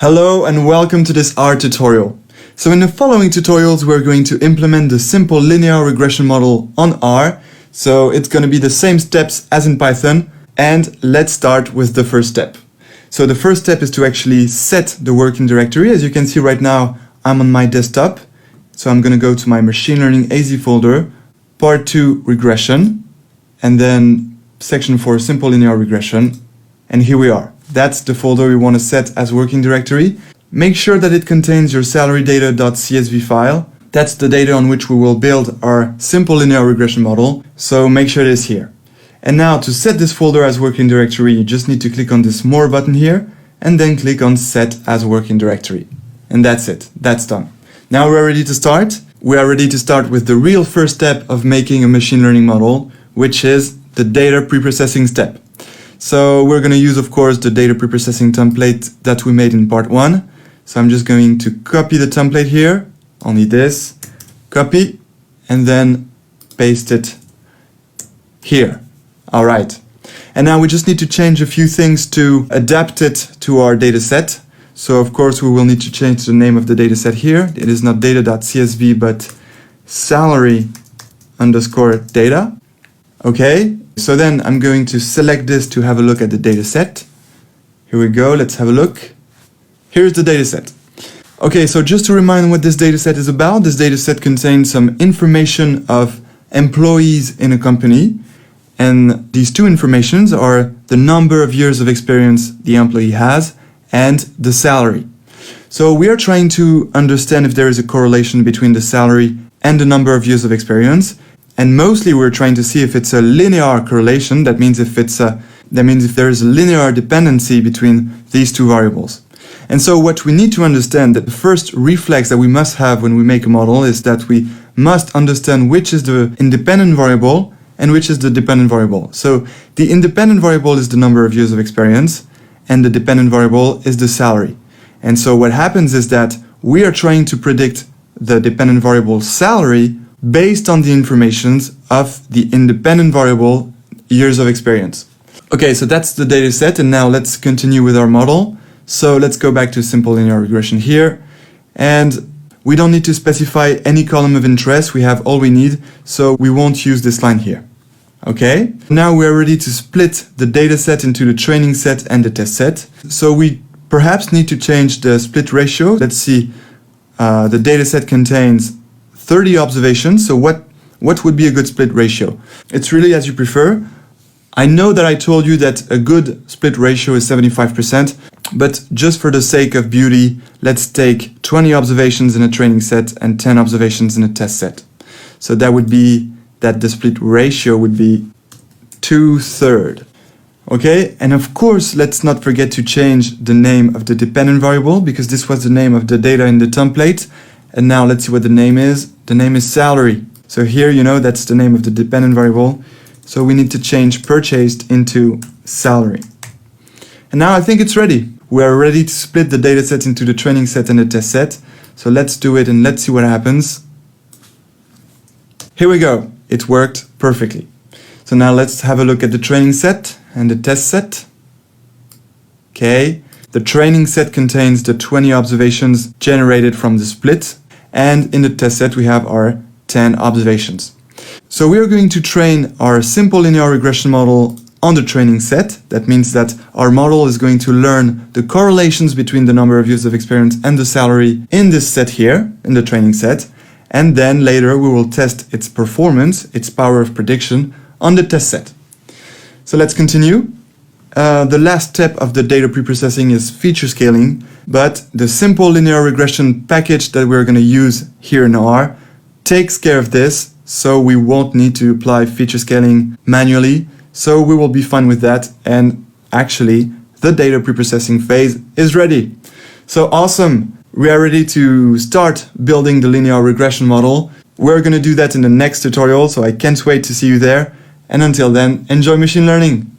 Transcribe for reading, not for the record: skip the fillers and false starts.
Hello and welcome to this R tutorial. So in the following tutorials we're going to implement the simple linear regression model on R. So it's going to be the same steps as in Python, and let's start with the first step. So the first step is to actually set the working directory. As you can see right now I'm on my desktop. So I'm going to go to my machine learning AZ folder, part 2 regression, and then section 4 simple linear regression, and here we are. That's the folder we want to set as working directory. Make sure that it contains your salaryData.csv file. That's the data on which we will build our simple linear regression model, so make sure it is here. And now to set this folder as working directory, you just need to click on this More button here, and then click on Set as working directory. And that's it, that's done. Now we're ready to start. We are ready to start with the real first step of making a machine learning model, which is the data preprocessing step. So we're going to use, of course, the data preprocessing template that we made in part 1. So I'm just going to copy the template here, only this, copy, and then paste it here. All right. And now we just need to change a few things to adapt it to our data set. So of course we will need to change the name of the data set here. It is not data.csv, but salary_data. Okay. So then I'm going to select this to have a look at the data set. Here we go, let's have a look. Here's the data set. Okay, so just to remind what this data set is about, this data set contains some information of employees in a company. And these two informations are the number of years of experience the employee has and the salary. So we are trying to understand if there is a correlation between the salary and the number of years of experience. And mostly we're trying to see if it's a linear correlation. That means if there is a linear dependency between these two variables. And so what we need to understand, that the first reflex that we must have when we make a model, is that we must understand which is the independent variable and which is the dependent variable. So the independent variable is the number of years of experience, and the dependent variable is the salary. And so what happens is that we are trying to predict the dependent variable salary based on the informations of the independent variable years of experience. Okay, so that's the data set, and now let's continue with our model. So let's go back to simple linear regression here, and we don't need to specify any column of interest. We have all we need, so we won't use this line here. Okay, now we're ready to split the data set into the training set and the test set. So we perhaps need to change the split ratio. Let's see, the data set contains 30 observations, so what would be a good split ratio? It's really as you prefer. I know that I told you that a good split ratio is 75%, but just for the sake of beauty, let's take 20 observations in a training set and 10 observations in a test set. So that would be that the split ratio would be 2/3. Okay, and of course, let's not forget to change the name of the dependent variable, because this was the name of the data in the template. And now let's see what the name is. The name is salary. So here, you know, that's the name of the dependent variable. So we need to change purchased into salary. And now I think it's ready. We are ready to split the data set into the training set and the test set. So let's do it and let's see what happens. Here we go. It worked perfectly. So now let's have a look at the training set and the test set. Okay. The training set contains the 20 observations generated from the split, and in the test set we have our 10 observations. So we are going to train our simple linear regression model on the training set. That means that our model is going to learn the correlations between the number of years of experience and the salary in this set here, in the training set, and then later we will test its performance, its power of prediction, on the test set. So let's continue. The last step of the data preprocessing is feature scaling, but the simple linear regression package that we're going to use here in R takes care of this, so we won't need to apply feature scaling manually, so we will be fine with that, and actually the data preprocessing phase is ready. So awesome! We are ready to start building the linear regression model. We're going to do that in the next tutorial, so I can't wait to see you there, and until then, enjoy machine learning!